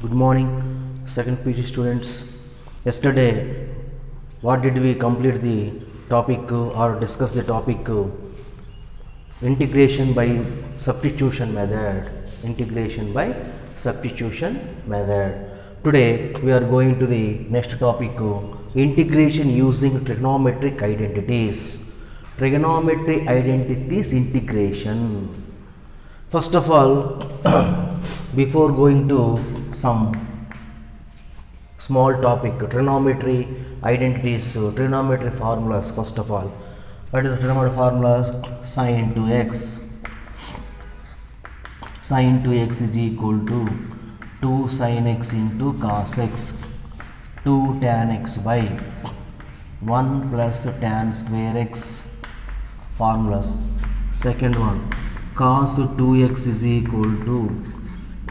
Good morning, second PG students. Yesterday, what did we complete the topic or discuss the topic integration by substitution method? Integration by substitution method. Today, we are going to the next topic integration using trigonometric identities. Trigonometry identities integration. First of all, before going to some small topic, trigonometry identities, trigonometry formulas. First of all, what is the trigonometry formulas? Sin to x. Sin to x is equal to 2 sin x into cos x, 2 tan x by 1 plus tan square x. Formulas. Second one, cos 2x is equal to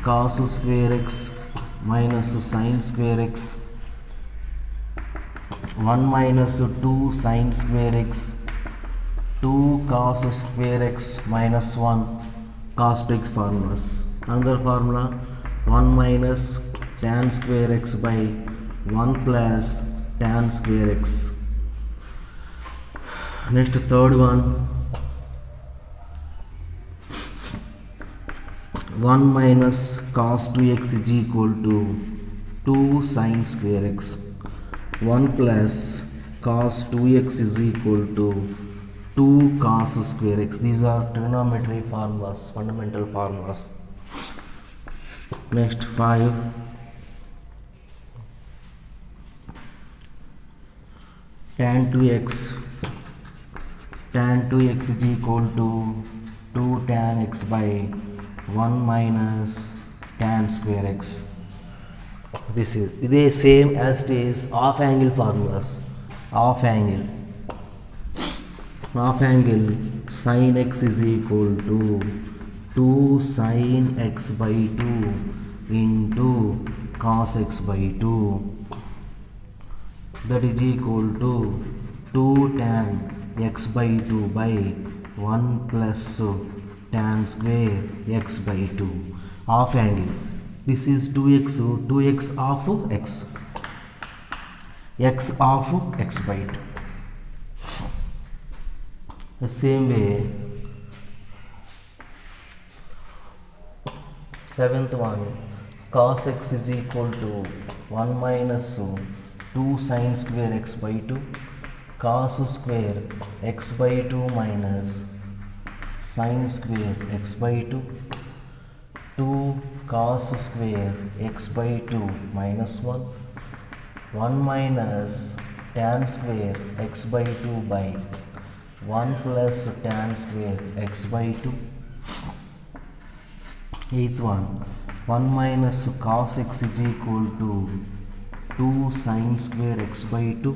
cos square x minus sin square x, 1 minus 2 sin square x, 2 cos square x minus 1 cos x. Formulas. Another formula, 1 minus tan square x by 1 plus tan square x. Next, third one, 1 minus cos 2x is equal to 2 sin square x. 1 plus cos 2x is equal to 2 cos square x. These are trigonometry formulas, fundamental formulas. Next, 5. Tan 2x. Tan 2x is equal to 2 tan x by 1 minus tan square x. This is the same as it is half angle formulas. Half angle sin x is equal to 2 sin x by 2 into cos x by 2, that is equal to 2 tan x by 2 by 1 plus tan square x by 2. Half angle. This is 2x, 2x of x. X of x by 2. The same way, seventh one, cos x is equal to 1 minus 2 sin square x by 2, cos square x by 2 minus sin square x by 2, 2 cos square x by 2 minus 1, 1 minus tan square x by 2 by 1 plus tan square x by 2. Eighth one, 1 minus cos x is equal to 2 sin square x by 2,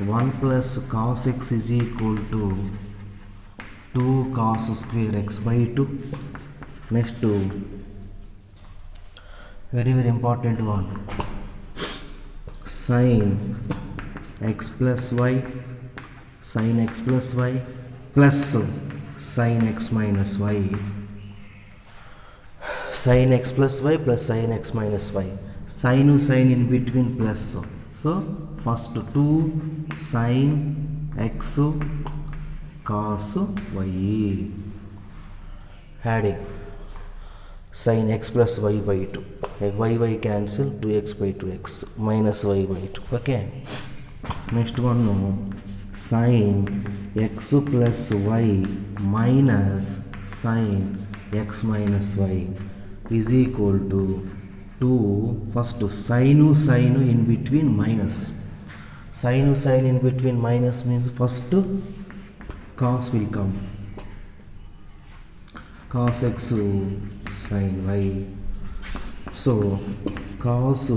1 plus cos x is equal to 2 cos square x by 2. Next, very important one, sin x plus y, sin x plus y plus sin x minus y, sin x plus y plus sin x minus y, sin in between plus. So first 2 sin x cos y, adding sin x plus y by 2, y cancel, 2x by 2x minus y by 2. Okay. Next one, sin x plus y minus sin x minus y is equal to 2, first sin in between minus. Sin in between minus means first cos will come, cos x sin y. So cos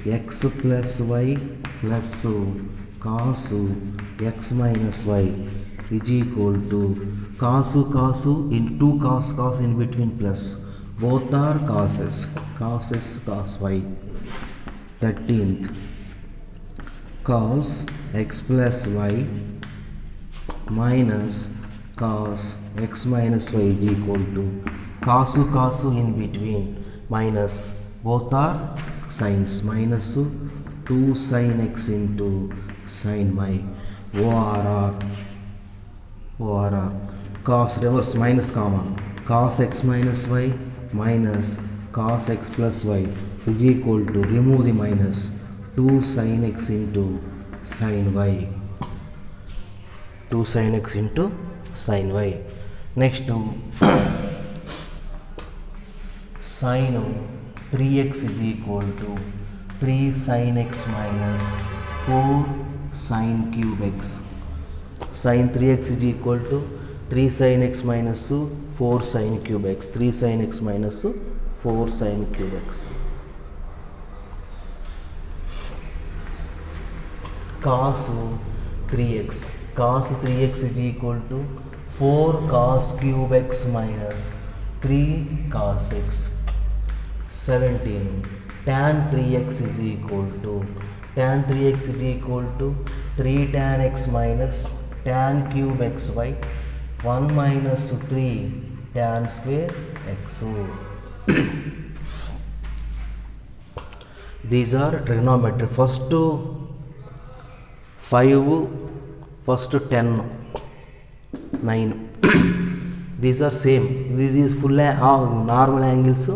x plus y plus cos x minus y is equal to cos in 2 cos in between plus, both are cos cos y. 13th, cos x plus y minus cos x minus y is equal to cos in between minus, both are sines, minus 2 sin x into sin y, ORR, cos, reverse minus comma, cos x minus y minus cos x plus y is equal to, remove the minus, 2 sin x into sin y, 2 sin x into sin y. Next sin 3x is equal to 3 sin x minus 4 sin cube x. Sin 3x is equal to 3 sin x minus 4 sin cube x. 3 sin x minus 4 sin cube x. Cos 3x. Cos 3x is equal to 4 cos cube x minus 3 cos x. 17. Tan 3x is equal to, tan 3x is equal to 3 tan x minus tan cube xy 1 minus 3 tan square xo. These are trigonometry. First 5, first 10, 9. These are same. This is full normal angles.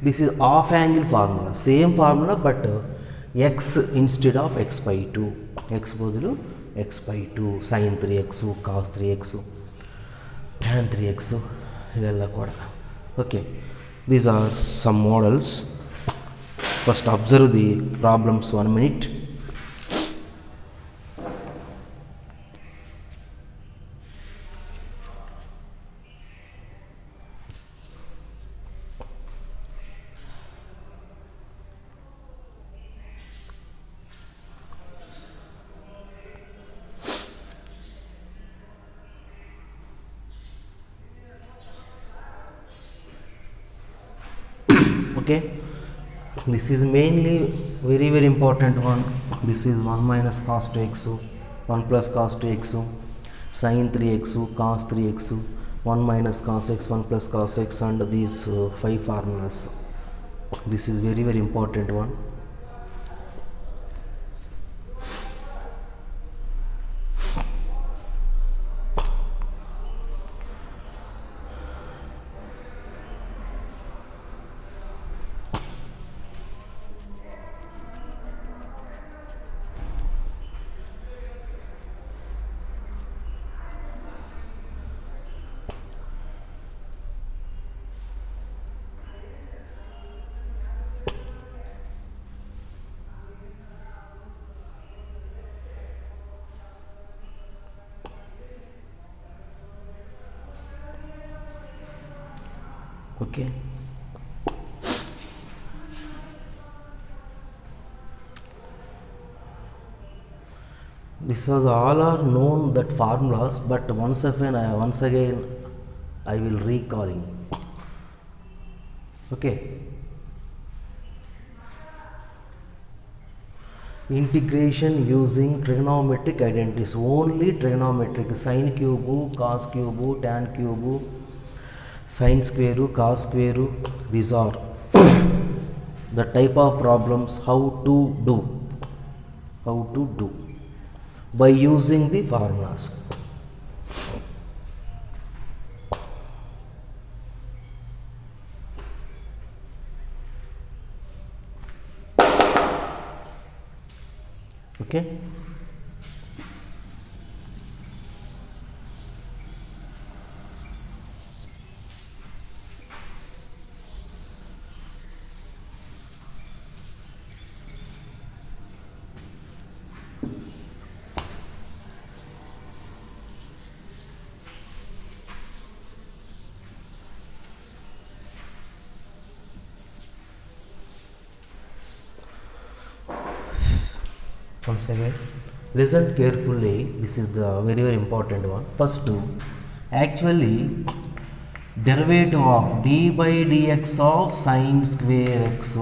This is half angle formula. Same formula but x instead of x by 2. X బదులు x by 2. Sin 3x, cos 3x, tan 3x ఇవెಲ್ಲ కూడా. Okay. These are some models. First observe the problems 1 minute. Okay, this is mainly very important one. This is 1 minus cos 2x, 1 plus cos 2x, sin 3x, cos 3x, 1 minus cos x, 1 plus cos x, and these 5 formulas. This is very important one. Okay, this was all are known that formulas, but once again I will recalling. Okay, integration using trigonometric identities, only trigonometric, sin cube, cos cube, tan cube, sin square, cos square. These are the type of problems how to do by using the formulas. Okay, once again listen carefully. This is the very important one. First, actually derivative of d by dx of sin square x,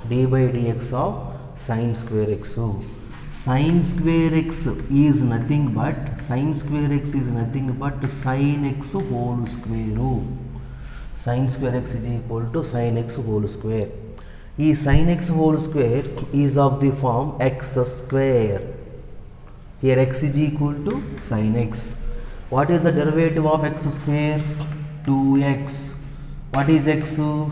d by dx of sin square x. Sin square x is nothing but sin x whole square. sin square x is equal to sin x whole square. Sin x whole square is of the form x square. Here x is equal to sin x. What is the derivative of x square? 2x. What is x?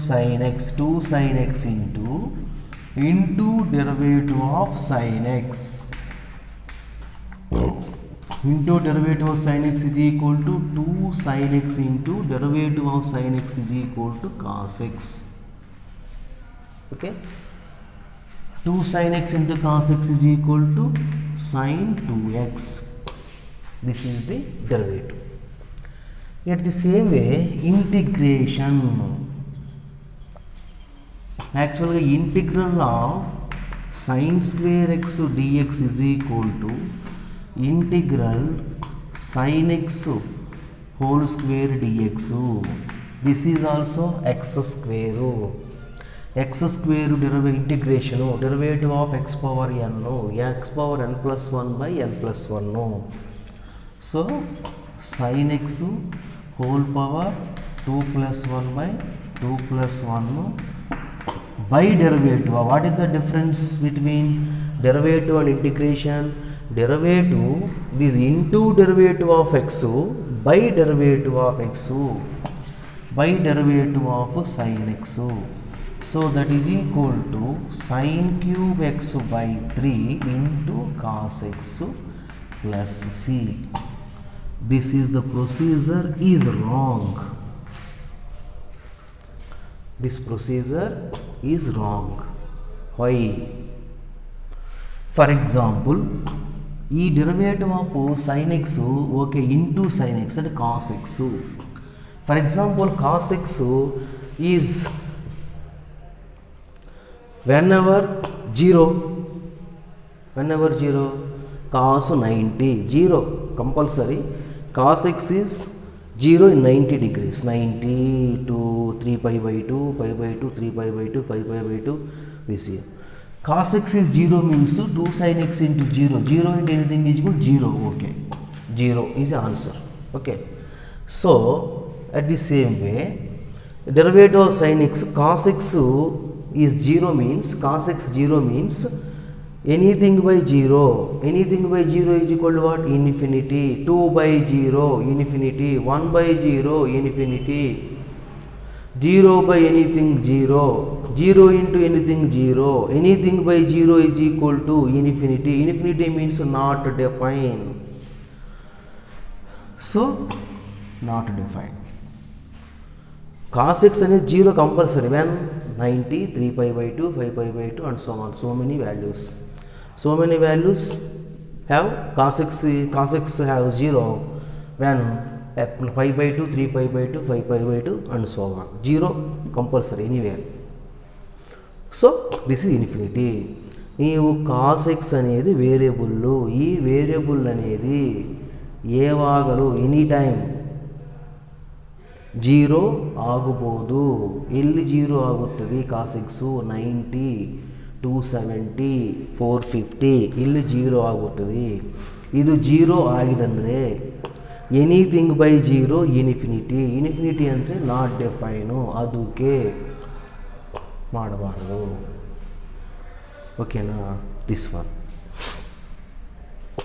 Sin x. 2 sin x into derivative of sin x. Into derivative of sin x is equal to 2 sin x into derivative of sin x is equal to cos x. Okay, 2 sin x into cos x is equal to sin 2x. This is the derivative. Yet the same way, integration. Actually, integral of sin square x dx is equal to integral sin x whole square dx. This is also x square. X square integration derivative of x power n, x power n plus 1 by n plus 1. So sin x whole power 2 plus 1 by 2 plus 1 by derivative. What is the difference between derivative and integration? Derivative is into derivative of x by derivative of x by derivative of sin x. So that is equal to sin cube x by 3 into cos x plus c. This is the procedure is wrong. This procedure is wrong. Why? For example, derivative of sin x okay into sin x and cos x. For example, cos x is whenever 0 cos 90 0 compulsory. Cos x is 0 in 90 degrees, 90 to 3 pi by 2, pi by 2, 3 pi by 2, 5 pi by 2, this here. Cos x is 0 means 2 sin x into 0, 0 into anything is equal to 0, okay. 0 is the answer, okay. So, at the same way, derivative of sin x, cos x is 0 means, cos x 0 means anything by 0 is equal to what? Infinity. 2 by 0 infinity, 1 by 0 infinity, 0 by anything 0, 0 into anything 0, anything by 0 is equal to infinity. Infinity means not defined. So not defined. Cos x is 0 compulsory when 90, 3 pi by 2, 5 pi by 2 and so on. So many values have cos x have 0 when 5 by 2, 3 pi by 2, 5 pi by 2 and so on. 0 compulsory anywhere. So this is infinity. ನೀವು cos x అనేది variable. ಈ variable అనేది ಯಾವಾಗಲೂ any time 0 ಆಗಬಹುದು. ಎಲ್ಲಿ 0 ಆಗುತ್ತದೆ? cos x 90, 270, 450 ಇಲ್ಲಿ 0 ಆಗುತ್ತದೆ. ಇದು 0 ಆಗಿದಂದರೆ ಎನಿಥಿಂಗ್ ಬೈ 0 ಇನ್ಫಿನಿಟಿ. ಇನ್ಫಿನಿಟಿ ಅಂದರೆ ನಾಟ್ ಡಿಫೈನು, ಅದಕ್ಕೆ ಮಾಡಬಾರ್ದು. ಓಕೆನಾ? ದಿಸ್ ಒನ್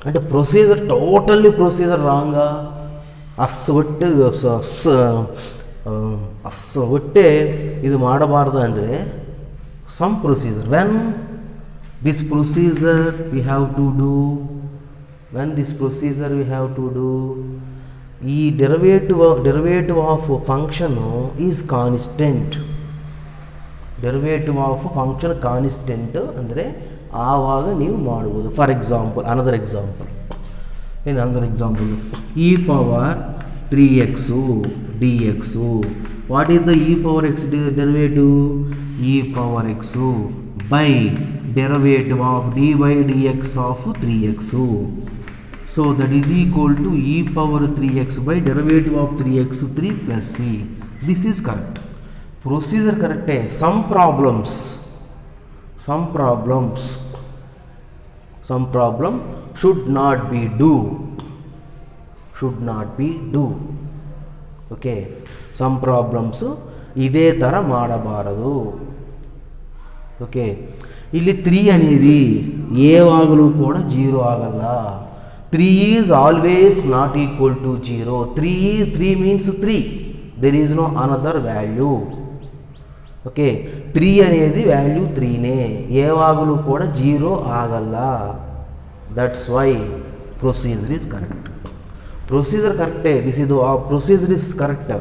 అంటే ప్రొసీజర్ టోటల్లీ ప్రొసీజర్ రాంగా ಒಟ್ಟೆ ಇದು ಮಾಡಬಾರ್ದು ಅಂದರೆ some procedure. When this procedure we have to do, ಈ derivative of function is constant. derivative of function constant ಅಂದರೆ ಆವಾಗ ನೀವು ಮಾಡಬಹುದು. For example another example e power 3x dx. what is the e power x derivative? e power x by derivative of dy dx of 3x. So that is equal to e power 3x by derivative of 3x 3 plus c. This is correct. Procedure correct. Some problem should not be do. Okay, some problems ಇದೇ ಥರ ಮಾಡಬಾರದು. Okay, ಇಲ್ಲಿ 3 అనేది ಯಾವಾಗಲೂ ಕೂಡ 0 ಆಗಲ್ಲ. 3 is always not equal to 0. 3 means 3, there is no another value. Okay, 3 అనేది value 3నే, ಯಾವಾಗಲೂ ಕೂಡ 0 ಆಗಲ್ಲ. That's why procedure is correct. Procedure కరెక్టే, this is procedure is correct,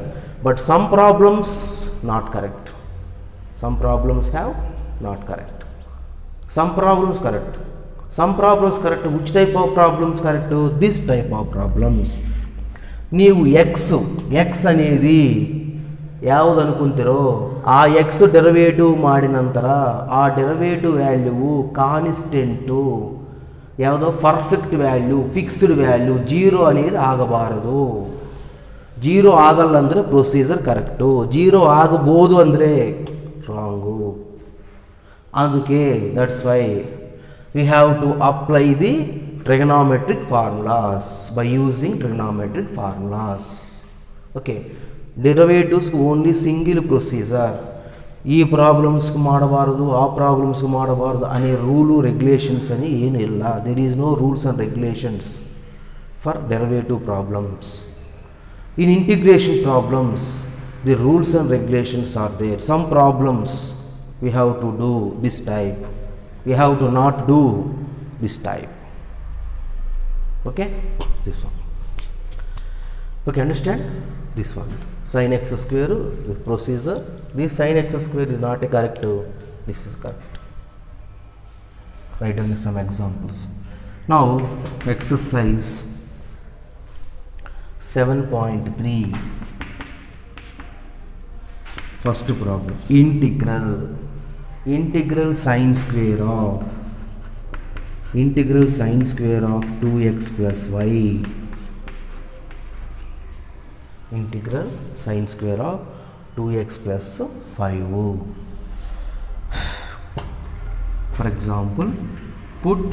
but some problems not correct. Some problems have not correct. Some problems correct. Some problems correct. Which type of problems correct? This type of problems. ನೀವು X అనేది ಯಾವುದು ಅನ್ಕೊಂತೀರೋ ಆ X derivative ಮಾಡಿದ ನಂತರ ಆ derivative value constant ಯಾವುದೋ perfect value, fixed value 0 అనేది ಆಗಬಾರದು. 0 ಆಗಲ್ಲ ಅಂದರೆ ಪ್ರೊಸೀಜರ್ ಕರೆಕ್ಟು, 0 ಆಗಬಹುದು ಅಂದರೆ ರಾಂಗು. అందుకే that's why we have to apply the trigonometric formulas by using trigonometric formulas. Okay, derivatives only single procedure. ಈ ಪ್ರಾಬ್ಲಮ್ಸ್ಗೆ ಮಾಡಬಾರದು, ಆ ಪ್ರಾಬ್ಲಮ್ಸ್ಗೆ ಮಾಡಬಾರದು ಅನೇ ರೂಲು ರೆಗ್ಯುಲೇಷನ್ಸ್ అని ಏನು ಇಲ್ಲ. There is no rules and regulations for derivative problems. In integration problems the rules and regulations are there. Some problems we have to do this type, we have to not do this type. Okay, this one. Okay, understand this one. Sin x square, the procedure. This sin x square is not a correct, this is correct. Write down some examples. Now exercise 7.3. first problem, integral sine square of 2x plus y, integral sine square of 2x plus 5. For example, put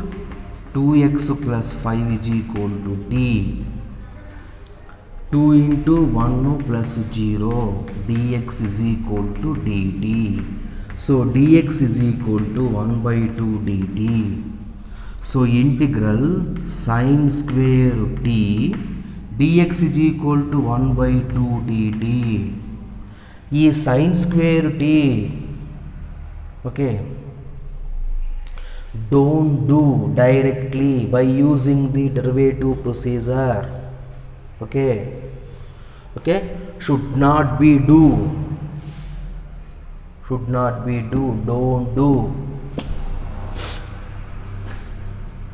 2x plus 5 is equal to t, 2 into 1 plus 0 dx is equal to dt. So dx is equal to 1 by 2 dt. So integral sine square t dx is equal to 1 by 2 dt. ಈ sine square t, okay, don't do directly by using the derivative procedure. Okay, should not be do, don't do.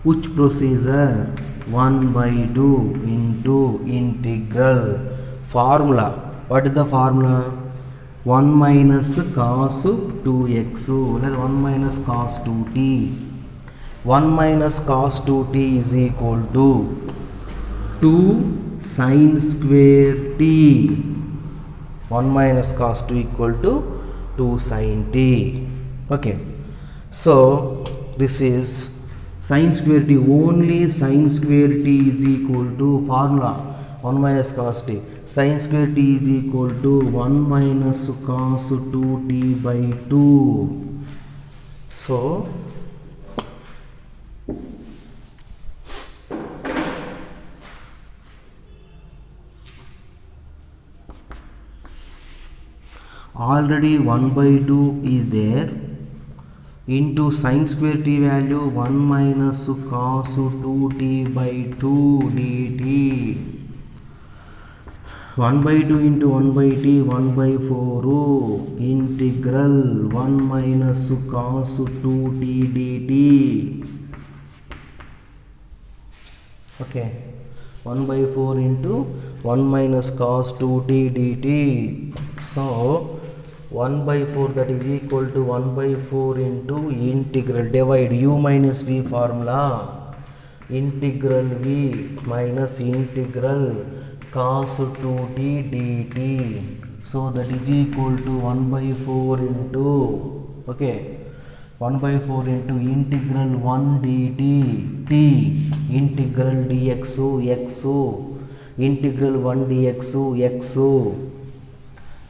Which procedure? 1 by 2 into integral formula. What is the formula? 1 minus cos 2x, 1 minus cos 2t. 1 minus cos 2t is equal to 2 sine square t. 1 minus cos 2 equal to 2 sine t. Okay, so this is sine square t, only sine square t is equal to formula 1 minus cos t. Sine square t is equal to 1 minus cos 2t by 2. So already 1 by 2 is there, into sine square t value 1 minus cos 2t by 2 dt. 1 by 2 into 1 by t, 1 by 4 integral 1 minus cos 2t dt. Okay, 1 by 4 into 1 minus cos 2t dt. So 1 by 4, that is equal to 1 by 4 into integral, divide u minus v formula, integral v minus integral cos 2t dt. So that is equal to 1 by 4 into, okay, 1 by 4 into integral 1 dt t, integral dx x, integral 1 dx x,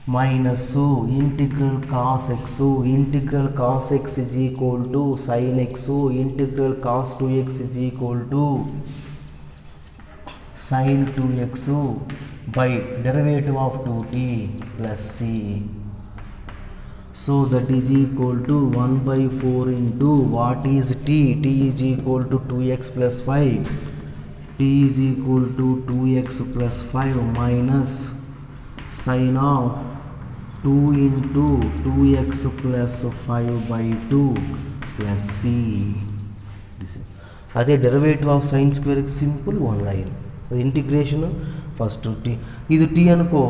minus integral cos x, integral cos x is equal to sin x, integral cos 2x is equal to sin 2x by derivative of 2t plus c. So that is equal to 1 by 4 into what is t? T is equal to 2x plus 5. T is equal to 2x plus 5 minus sin of 2 into 2x plus 5 by 2 plus c. This is the derivative of sin square is simple one line. The integration first t. This t anko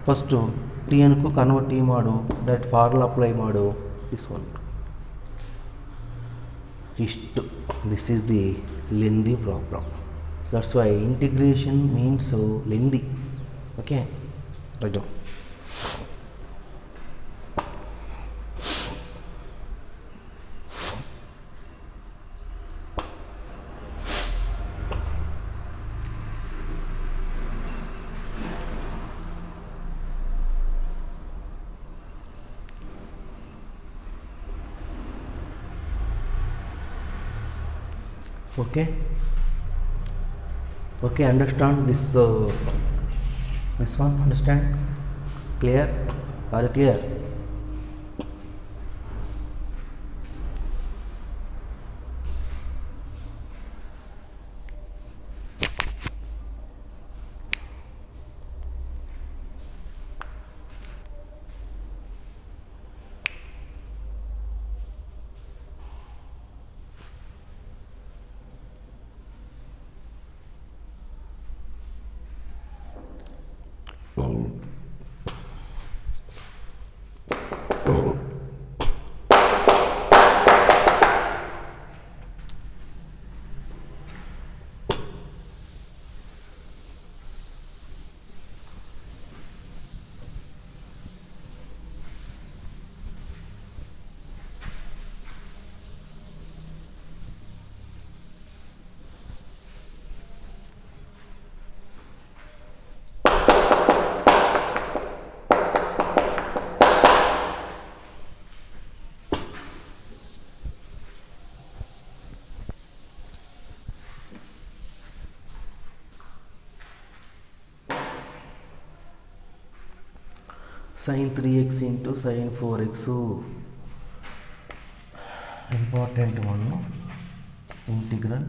first t anko convert t madu, that formula apply madu, this one. This is the lengthy problem. That's why integration means so lengthy. Okay, right on. Okay, understand this one, understand? Clear? Are you clear? Sin 3x into sin 4x, important one, integral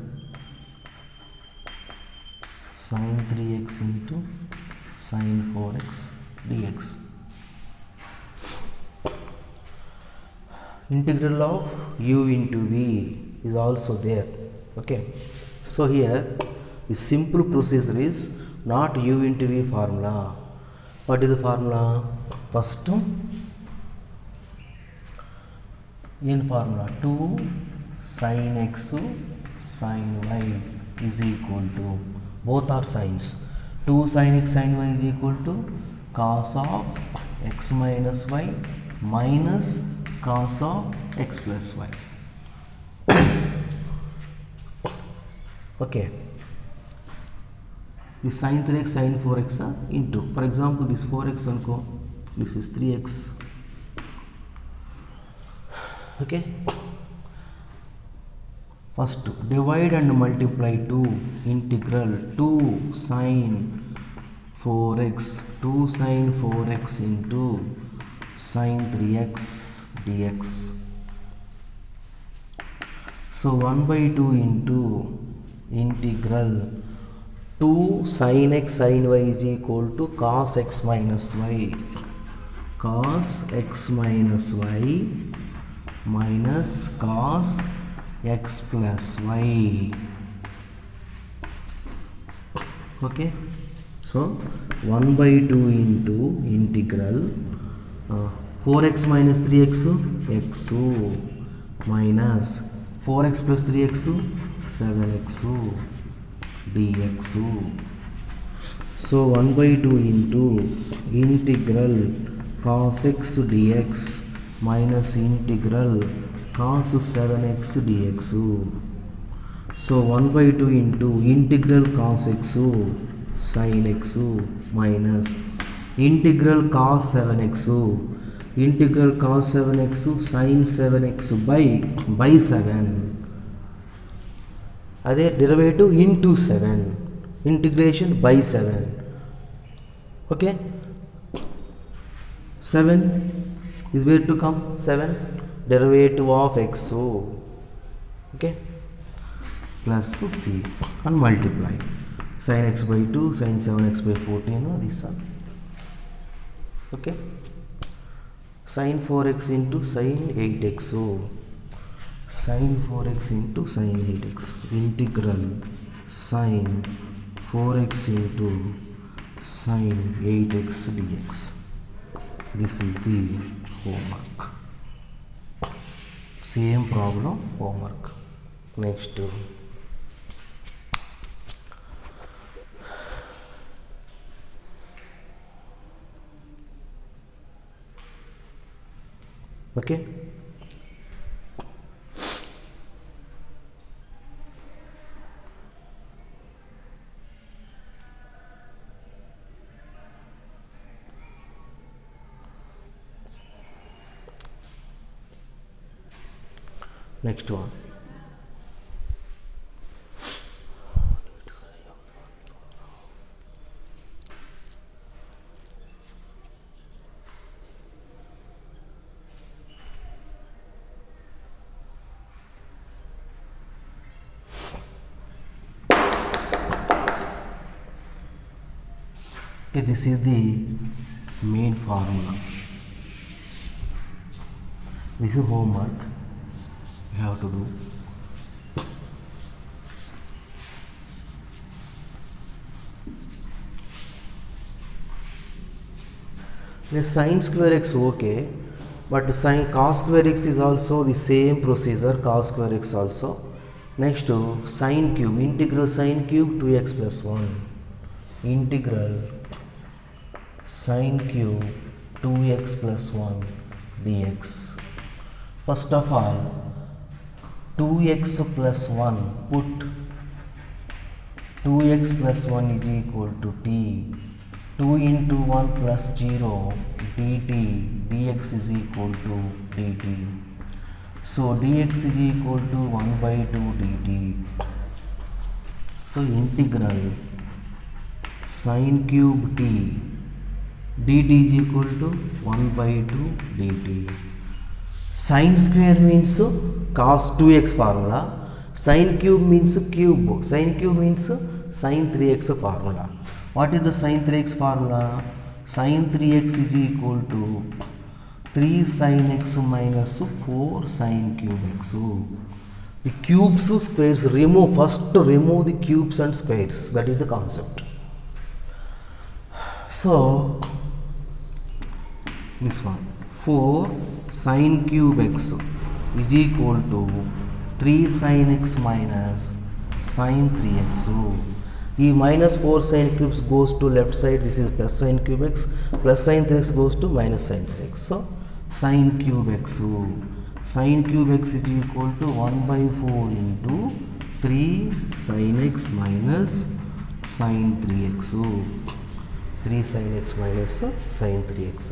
sin 3x into sin 4x dx. Integral of u into v is also there. Okay, so here the simple procedure is not u into v formula. What is the formula? First, in formula 2 sin x sin y is equal to, both are sines, 2 sin x sin y is equal to cos of x minus y minus cos of x plus y. Okay, this sin 3x sin 4x into, for example, this 4x anko, this is 3x. Okay, first divide and multiply 2, integral 2 sin 4x, 2 sin 4x into sin 3x dx. So 1 by 2 into integral 2 sin x sin y is equal to cos x minus y, cos x minus y minus cos x plus y. Okay, so 1 by 2 into integral 4x minus 3x x minus 4x plus 3x 7x dx. So 1 by 2 into integral cos x dx minus integral cos 7x dx. So 1 by 2 into integral cos x sin x minus integral cos 7x, integral cos 7x sin 7x by 7, అదే derivative into 7, integration by 7. Okay, 7 is where to come, 7 derivative of x, okay, plus c and multiply sin x by 2, sin 7x by 14, this one, okay, sin 4x into sin 8x, sin 4x into sin 8x, integral sin 4x into sin 8x dx. This is the homework. Same problem, homework. Next, okay, next one. Okay, this is the main formula. This is homework you have to do. The sin square x, okay, but sin cos square x is also the same procedure, cos square x also. Next to sin cube, integral sin cube 2x plus 1, integral sin cube 2x plus 1 dx. First of all, 2x plus 1, put 2x plus 1 is equal to t, 2 into 1 plus 0 dt, dx is equal to dt. So dx is equal to 1 by 2 dt. So integral sin cube t, dt is equal to 1 by 2 dt. Sin square means cos 2x formula, sin cube means cube, sin cube means sin 3x formula. What is the sin 3x formula? Sin 3x is equal to 3 sin x minus 4 sin cube x. The cubes, squares, remove, first remove the cubes and squares, that is the concept. So this one, 4 sin cube x is equal to 3 sin x minus sin 3x. E minus 4 sin cubes goes to left side, this is plus sin cube x, plus sin 3x goes to minus sin 3x. So sin cube x, sin cube x is equal to 1 by 4 into 3 sin x minus sin 3x, 3 sin x minus sin 3x.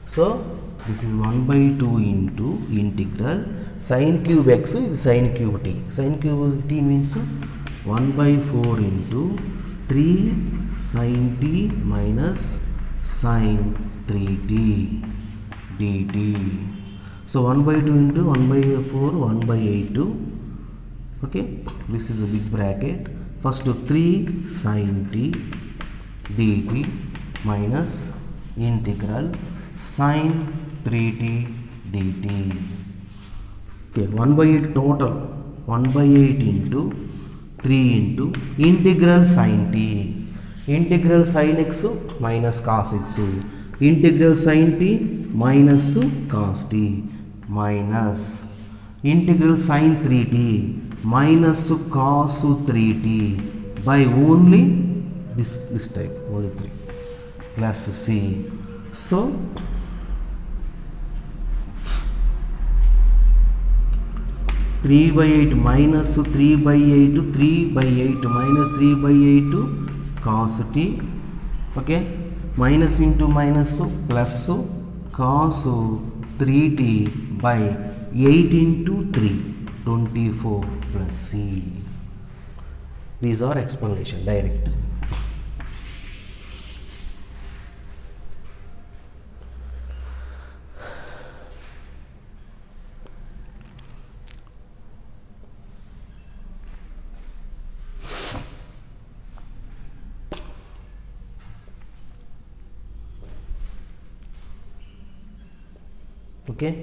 So this is 1 by 2 into integral sin cube x is sin cube t. Sin cube t means 1 by 4 into 3 sin t minus sin 3t dt. So 1 by 2 into 1 by 4, 1 by 8. Okay, this is a big bracket. First 3 sin t dt minus integral sin 3t dt. Okay, 1 by 8 total, 1 by 8 into 3 into integral sin t, integral sin x minus cos x, integral sin t minus cos t, minus integral sin 3t minus cos 3t by only this type, only 3, plus c. So 3 by 8 minus 3 by 8, 3 by 8 minus 3 by 8 cos t, okay, minus into minus plus cos 3t by 8 into 3 24 plus c. These are explanation direct. Okay.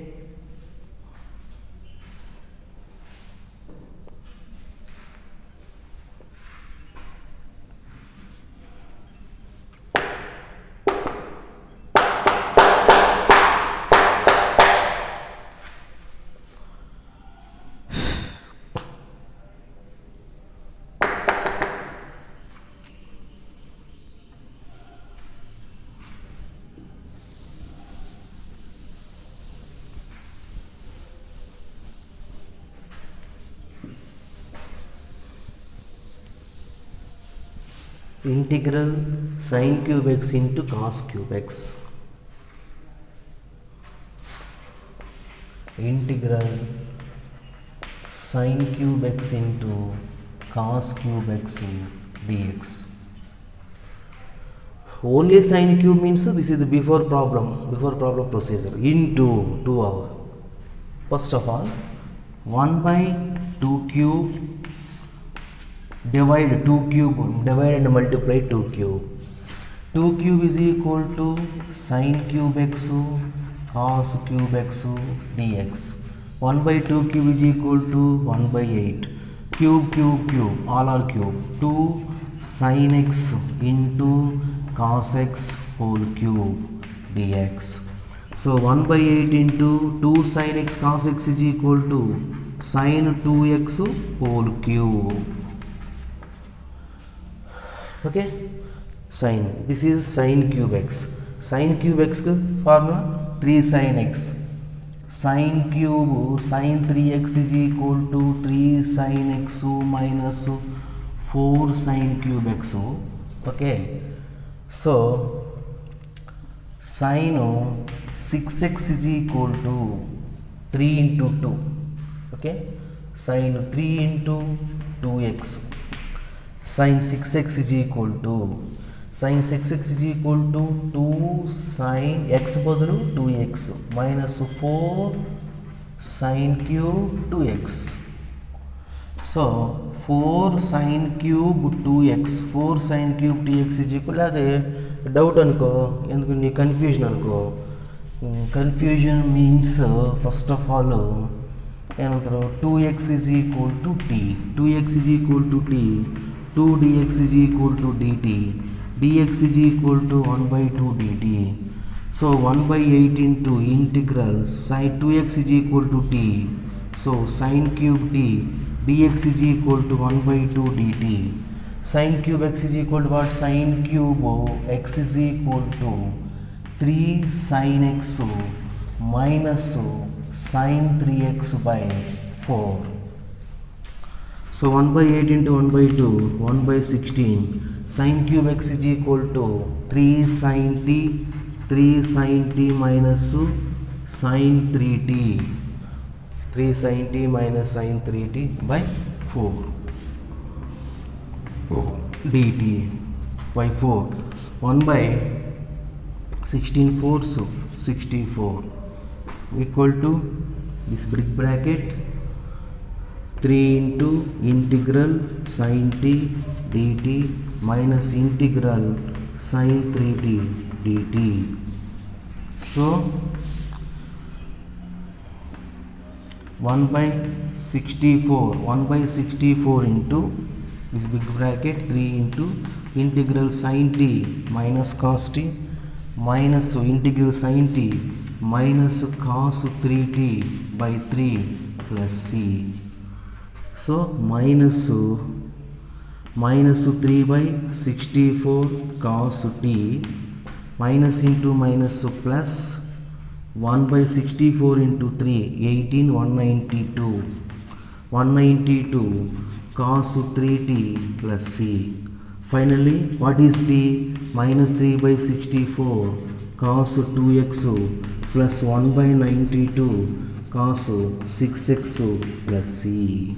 Integral sin cube x into cos cube x. Integral sin cube x into cos cube x dx. Only sin cube means this is the before problem procedure into 2 hour. First of all, 1 by 2 cube divide 2 cube, divide and multiply 2 cube. 2 cube is equal to sin cube x cos cube x dx. 1 by 2 cube is equal to 1 by 8. Cube, all are cube. 2 sin x into cos x whole cube dx. So 1 by 8 into 2 sin x cos x is equal to sin 2x whole cube. Okay, sin, this is sin cube x. Sin cube x formula 3 sin x. Sin cube sin 3x is equal to 3 sin x minus 4 sin cube x. Okay, so sin 6x is equal to 3 into 2. Okay, sin 3 into 2x. Sin 6x is equal to 2 sin x बदलू 2x minus 4 sin cube 2x. So 4 sin cube 2x, 4 sin cube 2x is equal. అదే doubt అనుకో, ఎందుకు నీ confusion అనుకో. Confusion means first of all ఏమంటారు, 2x is equal to t, 2x is equal to t, 2 dx is equal to dt, dx is equal to 1 by 2 dt. So 1 by 8 into integral sin 2x is equal to t. So sin cube t dx is equal to 1 by 2 dt. Sin cube x is equal to what? Sin cube x is equal to 3 sin x minus sin 3x by 4. So 1 by 8 into 1 by 2, 1 by 16. Sin cube x is equal to 3 sin t minus sin 3t. 3 sin t minus sin 3t by 4 dt by 4. 1 by 16 fourths 64 equal to this big bracket 3 into integral sin t dt minus integral sin 3t dt. So 1 by 64 into this big bracket 3 into integral sin t minus cos t minus integral sin t minus cos 3t by 3 plus c. So minus 3 by 64 cos t minus into minus plus 1 by 64 into 3 18 192 cos 3t plus c. Finally, what is t? Minus 3 by 64 cos 2x plus 1 by 92 cos 6x plus c.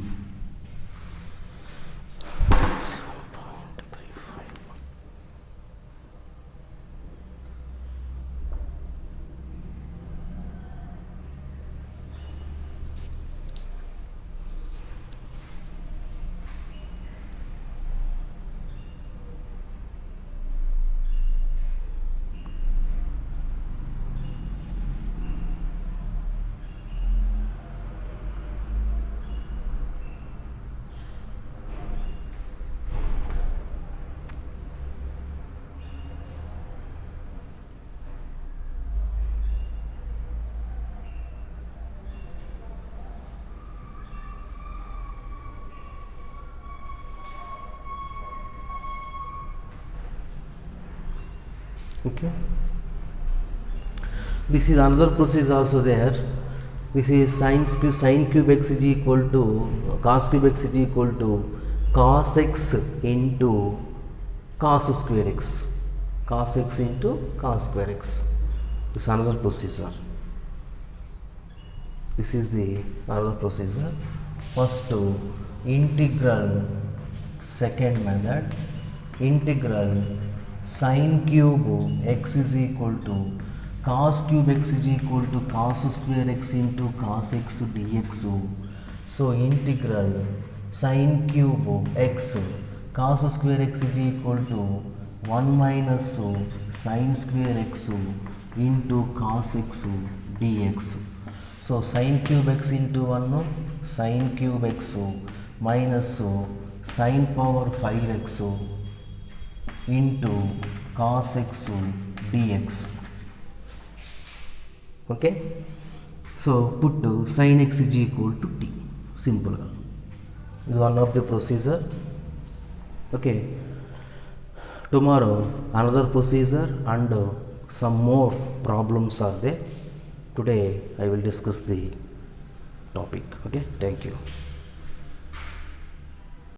Okay, this is another process also there. This is sin cube x is equal to cos cube x is equal to cos x into cos square x, cos x into cos square x. This is another procedure. This is the another procedure. First integral, second method, integral sin cube x is equal to cos cube x is equal to cos square x into cos x dx. So integral sin cube x cos square x is equal to 1 minus sin square x into cos x dx. So sin cube x into 1 sin cube x minus sin power 5x into cos x dx. Okay, so put sin x is equal to t. Simple. This is one of the procedure. Okay, tomorrow another procedure and some more problems are there. Today I will discuss the topic. Okay, thank you.